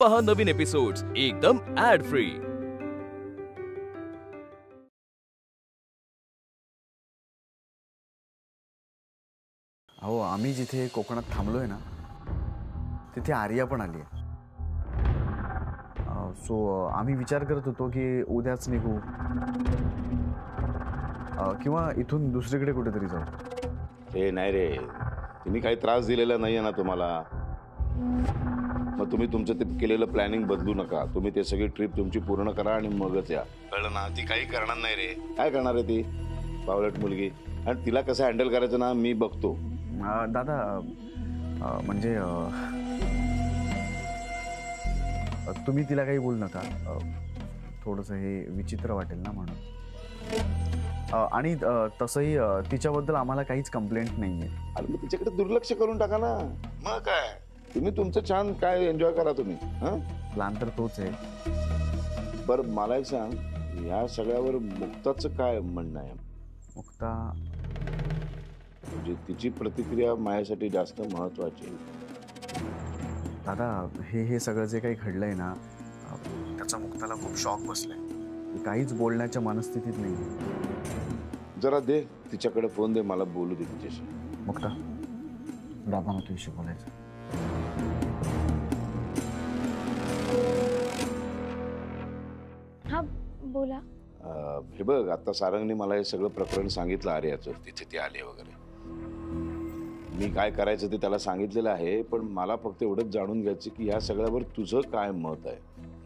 पहा नवीन एपिसोड्स एकदम add free. अहो आम्ही जिथे कोकणात थांबलोय ना तिथे आर्या पण आली आहे। सो आम्ही विचार करत होतो की उद्याच निघू किंवा इथून दुसरीकडे कुठेतरी जाऊ। हे नाही रे, तिने काही त्रास दिलेला नाहीये ना तुम्हाला, मग तुम्ही तुमचं ते केलेलं प्लॅनिंग बदलू नका। तुम्ही ते सगळी ट्रिप तुमची पूर्ण करा आणि मगच या, कळलं ना? ती काही करणार नाही रे। काय करणार आहे ती बावलट मुलगी, आणि तिला कसं हँडल करायचं ना मी बघतो। दादा म्हणजे तुम्ही तिला काही बोलू नका, थोडंसं हे विचित्र वाटेल ना म्हणून। आणि तसंही तिच्याबद्दल आम्हाला काहीच कंप्लेंट नाहीये। अरे मग तिच्याकडे दुर्लक्ष करून टाका ना, मग काय तुम्ही तुमचं छान काय एन्जॉय करा तुम्ही। प्लॅन तर तोच आहे। बरं मला एक सांग, या सगळ्यावर मुक्ताचं काय म्हणणं आहे? मुक्ता म्हणजे तिची प्रतिक्रिया माझ्यासाठी जास्त महत्वाची। दादा हे सगळं जे काही घडलंय ना त्याचा मुक्ताला खूप शॉक बसलाय, काहीच बोलण्याच्या मनस्थितीत नाही। जरा दे तिच्याकडे फोन दे, मला बोलू दे तिच्याशी। मुक्ता दादा तुझ्याशी बोलायचं। हा बोला। हे बघ, आता सारंगने मला हे सगळं प्रकरण सांगितलं आर्याचं, तिथे ते आले वगैरे। मी काय करायचं ते त्याला सांगितलेलं आहे, पण मला फक्त एवढंच जाणून घ्यायचं की या सगळ्यावर तुझं काय मत आहे।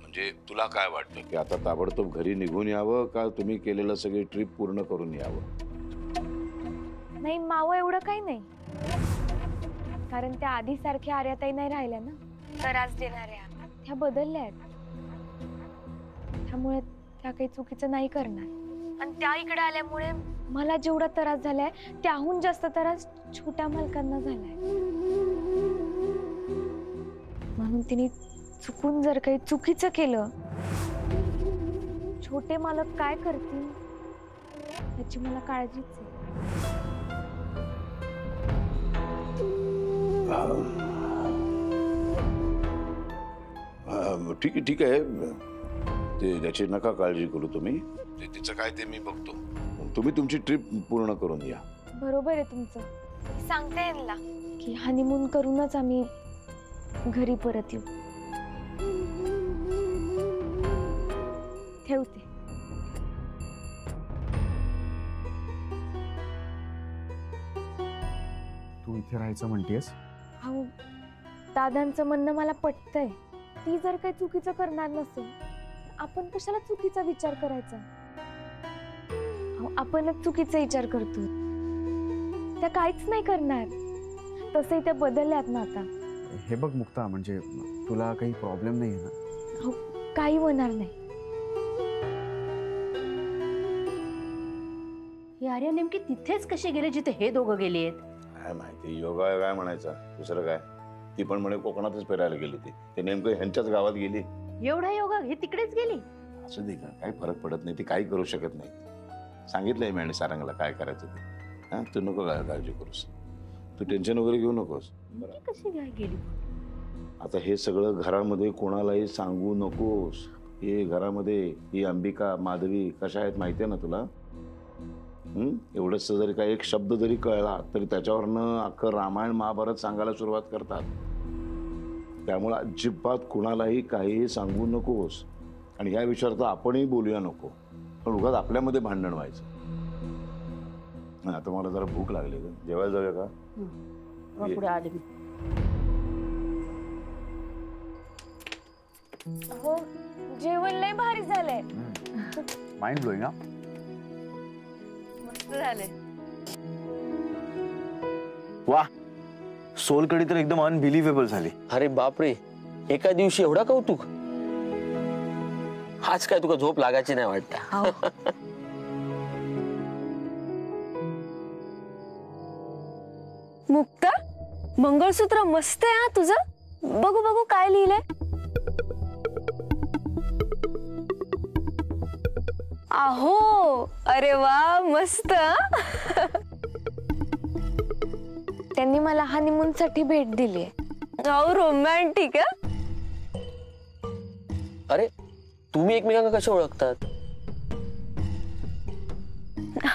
म्हणजे तुला काय वाटतं की आता ताबडतोब घरी निघून यावं का तुम्ही केलेलं सगळी ट्रिप पूर्ण करून यावं? नाही मावं एवढं काही नाही, कारण त्या आधी सारख्या आर्याताई नाही राहिल्या ना, त्रास देणाऱ्या त्या बदलल्या आहेत। त्यामुळे त्या काही चुकीचं नाही करणार, आणि त्या इकडे आल्यामुळे मला जेवढा त्रास झालाय त्याहून जास्त त्रास छोट्या मालकांना झालाय। म्हणून तिने चुकून जर काही चुकीचं केलं, छोटे मालक काय करतील याची मला काळजीच आहे। ठीक आहे ठीक आहे, ते त्याची नका काळजी करू तुम्ही, ते तिचं काय ते मी बघतो। तुम्ही तुमची ट्रिप पूर्ण करून या। बरोबर आहे तुमचं, सांगते यांना की हनीमून करूनच आम्ही घरी परत येऊ। ठेवते। तू इथे राहायचं म्हणतेस? अहो दादांचं म्हणणं मला पटतंय, ती जर काही चुकीचं करणार नसेल आपण कशाला चुकीचा विचार करायचा? आपणच चुकीचा विचार करतो, त्या काहीच नाही करणार, तसंही त्या बदलल्यात ना आता। हे बघ मुक्ता, म्हणजे तुला काही प्रॉब्लेम नाही आहे ना? हो काही होणार नाही। ही आर्या नेमकी तिथेच कशी गेले जिथे हे दोघं गेले आहेत? काय माहिती, योगा काय म्हणायचा, दुसरं काय। ती पण म्हणे कोकणातच फिरायला गेली ती, ते नेमकं ह्यांच्याच गावात गेली। एवढा योगा हे तिकडेच गेली? असू दे का, काही फरक पडत नाही, ती काही करू शकत नाही। सांगितलंय मी आणि सारंगला काय करायचं ते। हा तू नको काय काळजी करूस, तू टेन्शन वगैरे घेऊ नकोस। कशी काय गेली? आता हे सगळं घरामध्ये कोणालाही सांगू नकोस। हे घरामध्ये ही अंबिका माधवी कशा आहेत माहितीये ना तुला? एवढंच जरी काही एक शब्द जरी कळला तरी त्याच्यावरनं अख्खं रामायण महाभारत सांगायला सुरुवात करतात। त्यामुळे अजिबात कुणालाही काहीही सांगू नकोस, आणि या विषयावर तर आपणही बोलूया नको, पण उगाच आपल्यामध्ये भांडण व्हायचं। आता मला जरा भूक लागली, जेवायला जाऊया का? पुढे आले मी। हो जेवण लय भारी झालंय, माइंड ब्लोईंग ना? मस्त झालंय। वाह, सोलकढी तर एकदम अनबिलिव्हेबल झाली। अरे बापरे, एका दिवशी एवढा कौतुक? आज काय तुका झोप लागायची नाही वाटतं? मुक्ता मंगळसूत्र मस्त आहे हा तुझं, बघू बघू काय लिहिलंय। आहो अरे वा मस्त। त्यांनी मला हनीमून साठी भेट दिली, रोमॅन्टिक। अरे तुम्ही एकमेकांना कसे ओळखतात?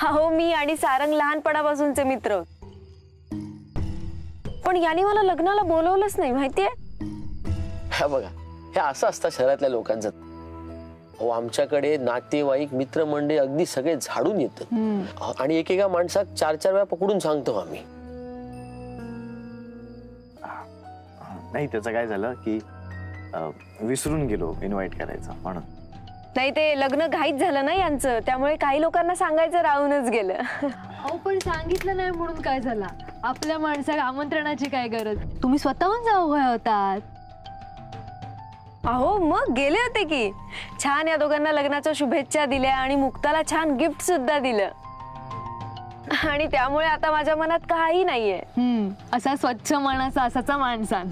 हो, मी आणि सारंग लहानपणापासूनचे मित्र आहोत. पण याने मला लग्नाला बोलवलंच नाही, माहितीये? हा बघा, हे असं असतं शहरातल्या लोकांचं. अहो आमच्याकडे नातेवाईक मित्रमंडळी अगदी सगळे झाडून येतात आणि एकेका माणसात 4-4 वेळा पकडून सांगतो आम्ही. नाही त्याचं काय झालं की विसरून गेलो इन्व्हाइट करायचं म्हणून. नाही, ते लग्न घाईत झालं ना यांचं, त्यामुळे काही लोकांना सांगायचं राहूनच गेलं. अहो पण सांगितलं नाही म्हणून काय झाला? आपल्या माणसाला आमंत्रणाची काय गरज? तुम्ही स्वतःहून जाऊ होतात. अहो मग गेले होते की. छान या दोघांना लग्नाच्या शुभेच्छा दिल्या आणि मुक्ताला छान गिफ्ट सुद्धा दिलं. आणि त्यामुळे आता माझ्या मनात काही नाहीये. असा स्वच्छ मनाचा असाचा माणसान.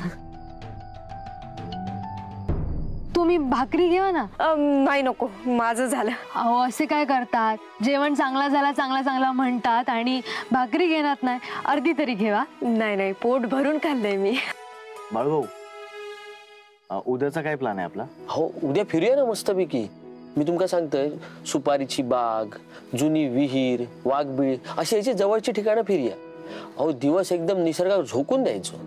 तुम्ही भाकरी घेवा ना. नाही नको, माझं झालं. अहो असे काय करतात? जेवण चांगला झाला चांगला चांगला म्हणतात आणि भाकरी घेणार नाही, अर्धी तरी घेवा. नाही नाही, पोट भरून खाल्लंय मी. बाळभाऊ उद्याचा काय प्लॅन आहे आपला? हो उद्या फिरूया ना मस्तपैकी. मी तुमका सांगतोय, सुपारीची बाग, जुनी विहीर, वाघबीळ अशी याची जवळची ठिकाणं फिरूया. अहो दिवस एकदम निसर्गावर झोकून द्यायचो.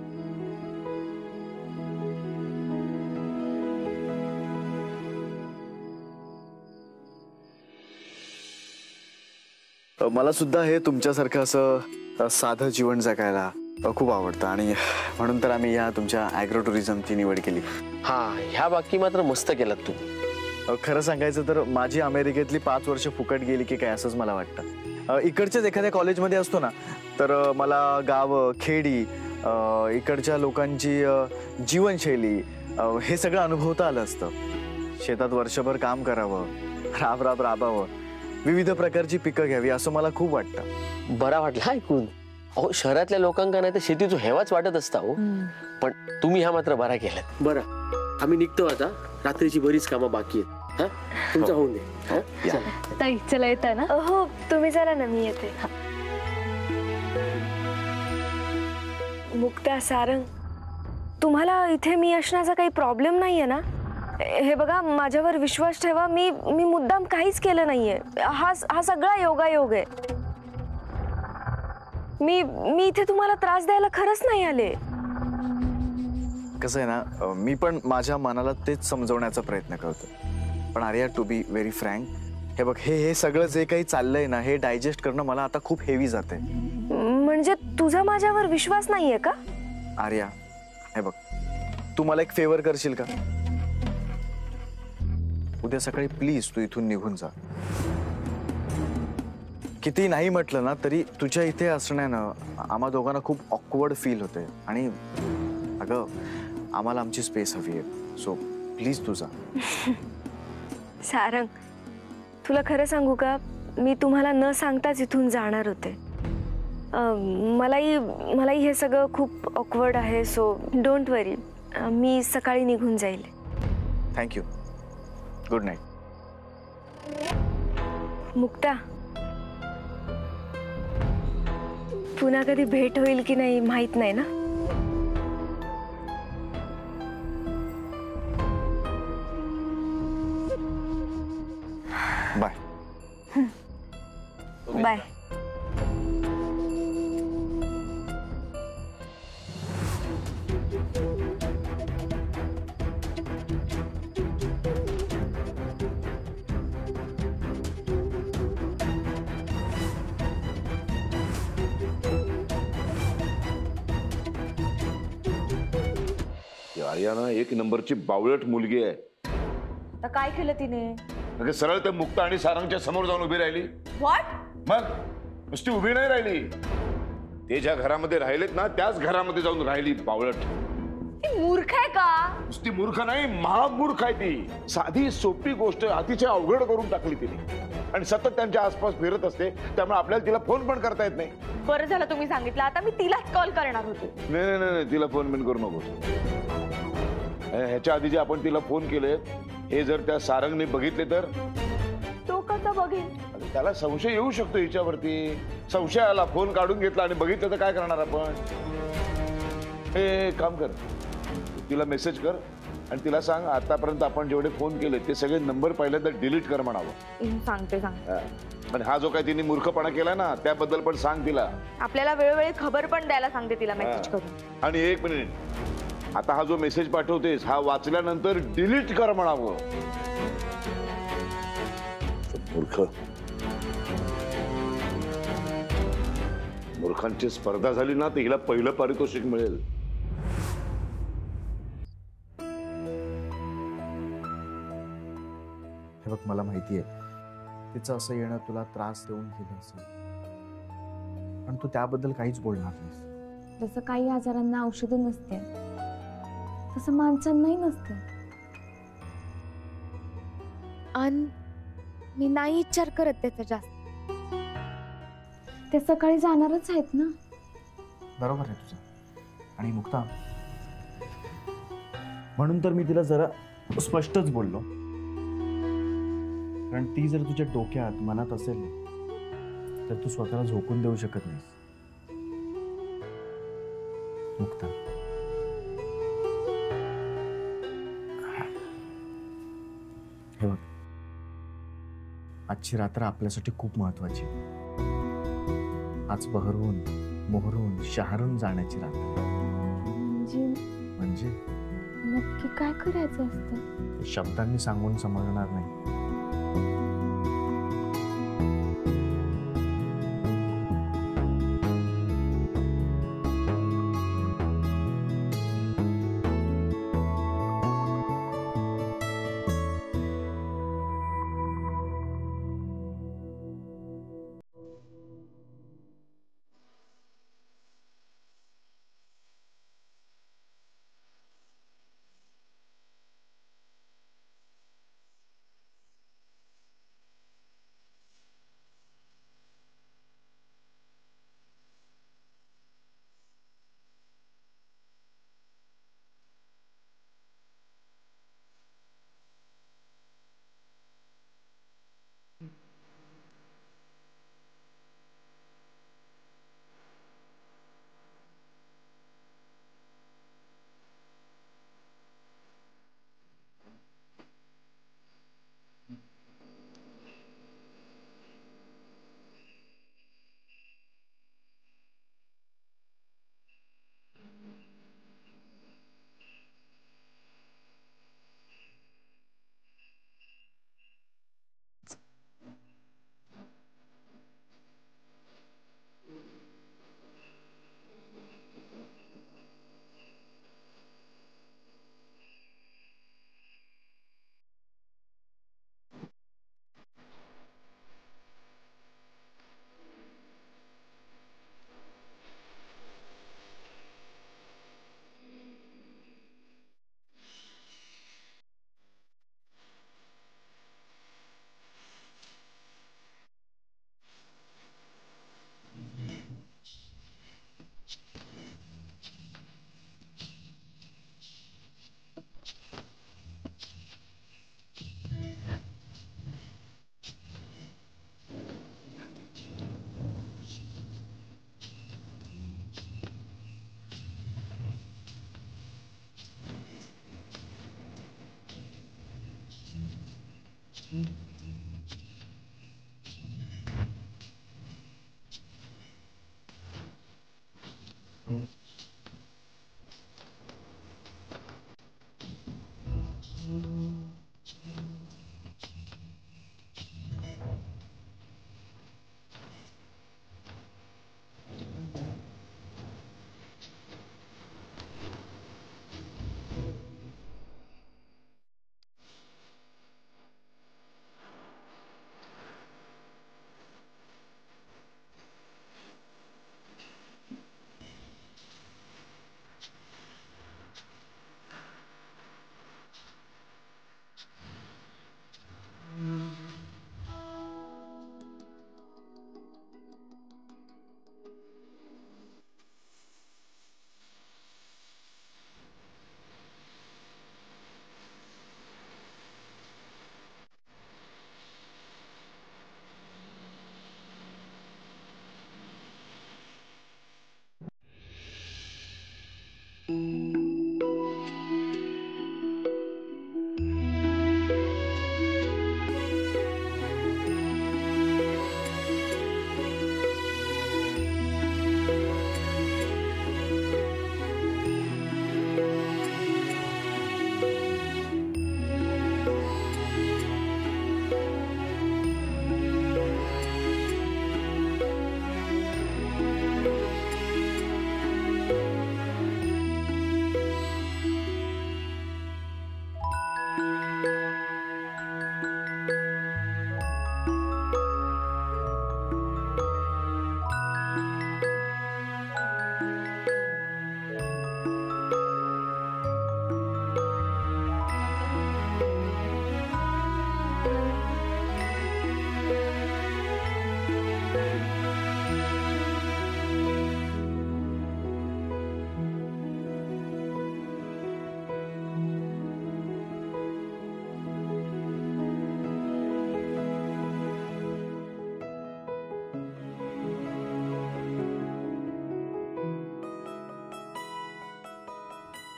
मला सुद्धा हे तुमच्यासारखं असं साधं जीवन जगायला खूप आवडतं आणि म्हणून तर आम्ही या तुमच्या ॲग्रो टुरिझमची निवड केली. हा, ह्या बाकी मात्र मस्त केलात तुम्ही. खरं सांगायचं तर माझी अमेरिकेतली 5 वर्ष फुकट गेली की काय असंच मला वाटतं. इकडच्याच एखाद्या कॉलेजमध्ये असतो ना तर मला गावं, खेडी, इकडच्या लोकांची जीवनशैली हे सगळं अनुभवता आलं असतं. शेतात वर्षभर काम करावं, राबावं, विविध प्रकारची पिकं घ्यावी असं मला खूप वाटतं. बरा वाटला ऐकून. अहो शहरातल्या लोकांना नाही तर शेतीचं हेवाच वाटत असता हो. पण तुम्ही ह्या मात्र बरा केलात. बरं आम्ही निघतो आता, रात्रीची बरीच कामं बाकी आहेत. हा तुमचं होऊन दे. ताई चला येता ना. हो तुम्ही चला ना, मी येते. मुक्ता, सारंग, तुम्हाला इथे मी असण्याचा काही प्रॉब्लेम नाहीये ना? हे बघा, माझ्यावर विश्वास ठेवा. मी मुद्दाम काहीच केलं नाहीये. हा सगळा योगायोग आहे. मी इथे तुम्हाला त्रास द्यायला खरंच नाही आले. कसं आहे ना, मी पण माझ्या मनाला तेच समजवण्याचा प्रयत्न करतो. पण Arya, to be very frank, हे बघ, हे सगळं जे काही चाललंय ना, हे डायजेस्ट करणं मला आता खूप हेवी जाते. म्हणजे तुझा माझ्यावर विश्वास नाहीये का? आर्या, हे बघ, तू मला एक फेवर करशील का? उद्या सकाळी प्लीज तू इथून निघून जा. किती नाही म्हटलं ना तरी तुझ्या इथे असण्यानं आम्हा दोघांना खूप ऑकवर्ड फील होते आणि अगं आम्हाला आमची स्पेस हवी आहे. सो प्लीज तू जा. सारंग, तुला खरं सांगू का, मी तुम्हाला न सांगताच इथून जाणार होते. मलाही हे सगळं खूप ऑकवर्ड आहे. सो डोंट वरी, मी सकाळी निघून जाईल. थँक्यू. Good night. मुक्ता, पुन्हा कधी भेट होईल की नाही माहित नाही ना. बाय. बाय. आर्या ना एक नंबरची बावळट मुलगी आहे. तर काय केलं तिने? म्हणजे सरळ त्या मुक्ता आणि सारंगच्या समोर जाऊन उभी राहिली. मग नुसती उभी नाही राहिली, ते ज्या घरामध्ये राहिलेत ना त्याच घरामध्ये जाऊन राहिली. बावळट. ती मूर्ख आहे का? नुसती मूर्ख नाही, महामूर्ख आहे ती. साधी सोपी गोष्ट अतिशय अवघड करून टाकली तिने आणि सतत त्यांच्या आसपास फिरत असते. त्यामुळे आपल्याला तिला फोन पण करता येत नाही. बरं झालं तुम्ही सांगितलं, आता मी तिलाच कॉल करणार होते. नाही नाही नाही, तिला फोन बिन करू नकोस. ह्याच्या आधी जे आपण तिला फोन केले हे जर त्या सारंगने बघितले तर तो कसा बघेल? त्याला संशय येऊ शकतो हिच्यावरती. संशय आला, फोन काढून घेतला आणि बघितलं तर काय करणार आपण? हे काम कर, तिला मेसेज कर, आणि तिला सांग आतापर्यंत आपण जेवढे फोन केले ते सगळे नंबर पहिल्यांदा डिलीट कर म्हणावं. सांगते हा. आणि हा जो काही तिने मूर्खपणा केला ना त्याबद्दल पण सांग तिला. आपल्याला वेळोवेळी खबर पण द्यायला सांगते तिला मेसेज हा. करून. आणि एक मिनिट, आता हा जो मेसेज पाठवतेस हा वाचल्यानंतर डिलीट कर म्हणावं. मूर्ख, मूर्खांची स्पर्धा झाली ना तर हिला पहिलं पारितोषिक मिळेल. हे बघ, मला माहिती आहे तिचं असं येणं तुला त्रास देऊन गेलं असेल, पण तू त्याबद्दल काहीच बोलणार नाहीस. जसं काही आजारांना औषधं नसते तसं माणसांनाही नसते. आणि मी नाही विचार करत त्याचा जास्त. ते सकाळी जाणारच आहेत ना. बरोबर आहे तुझं. आणि मुक्ता, म्हणून तर मी तिला जरा स्पष्टच बोललो, कारण ती जर तुझ्या डोक्यात मनात असेल ना तर तू स्वतःला झोकून देऊ शकत नाहीस. मुक्ता, हे बघ, आजची रात्र आपल्यासाठी खूप महत्वाची. आज बहरून मोहरून शहरून जाण्याची रात्र. म्हणजे नक्की काय करायचं असतं? शब्दांनी सांगून समजणार नाही.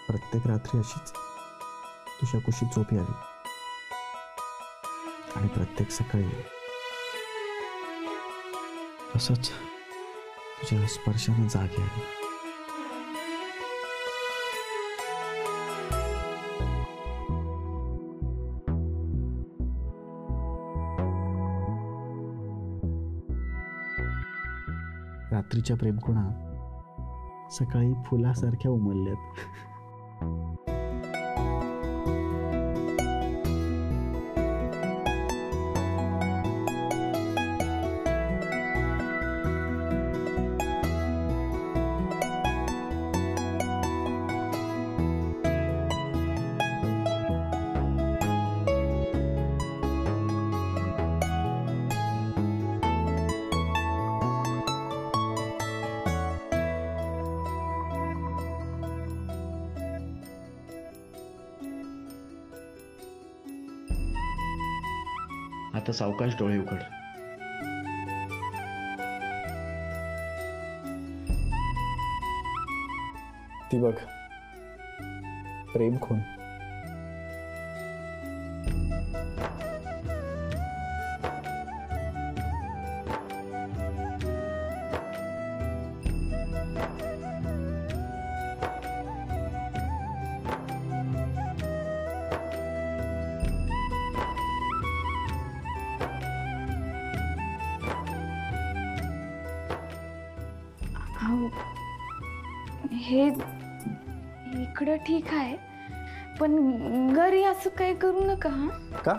प्रत्येक रात्री अशीच तुझ्या कुशीत झोप यावी आणि प्रत्येक सकाळी असंच तुझ्या स्पर्शानं जाग यावी. रात्रीच्या प्रेमखुणा सकाळी फुलासारख्या उमलल्यात. आता सावकाश डोळे उघड. ती बघ प्रेम खून. हे इकडं ठीक आहे पण घरी असं काही करू नका. हा का?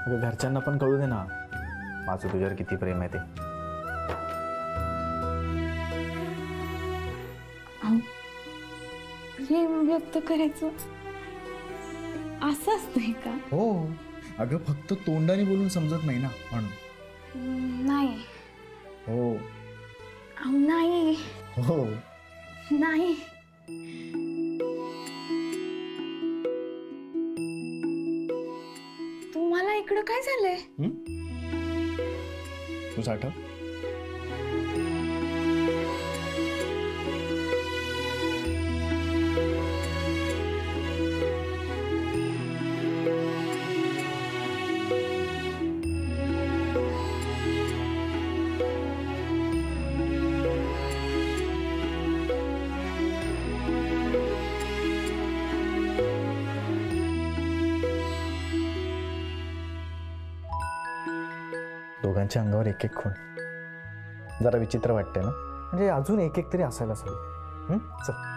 अगं घरच्यांना पण कळू दे ना माझं तुझ्यावर किती प्रेम आहे ते. प्रेम व्यक्त करायचं असं असतंय का? हो अगं फक्त तोंडाने बोलून समजत नाही ना म्हणून. नाही. हो नाही. हो नाही. तुम्हाला इकडं काय झालंय? तुझं आठव. दोघांच्या अंगावर एक एक खून. जरा विचित्र वाटतंय ना. म्हणजे अजून एक एक तरी असायलाच हवी. चल.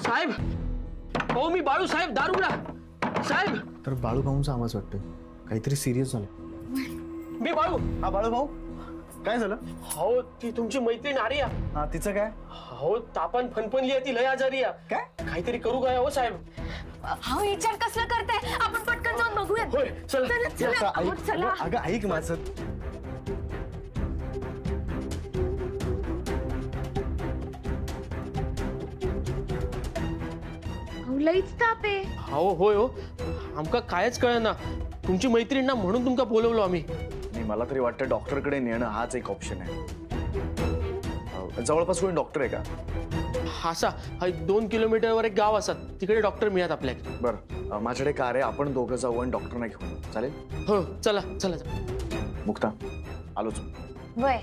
साहेब हो मी बाळू साहेब दारुगडा साहेब. तर बाळू भाऊंचा आवाज वाटतोय. काहीतरी सिरियस झालं. मी बाळू. हा बाळू भाऊ काय झालं? हो ती तुमची मैत्रीण आर्या. हा तिचं काय? हो तापान फनफनली आहे ती लय आजारी आहे. काय? काहीतरी करू काय हो साहेब? हा विचार कसला करताय? आपण पटकन जाऊन बघूया. होय चला चला ऐक. चला. अगं ऐक माझं. लईच ताप आहे. हो होय हो आमका कायच कळना. तुमची मैत्रीण ना म्हणून तुमका बोलवलो आम्ही. नाही मला तरी वाटतं डॉक्टरकडे नेणं हाच एक ऑप्शन आहे. जवळपास कोणी डॉक्टर आहे का? हासा 2 किलोमीटरवर एक गाव असतात तिकडे डॉक्टर मिळत आपल्याकडे. बरं माझ्याकडे कार आहे. आपण दोघं जाऊ आणि डॉक्टरना घेऊन चालेल? हो चला चला. मुक्ता आलोच. वय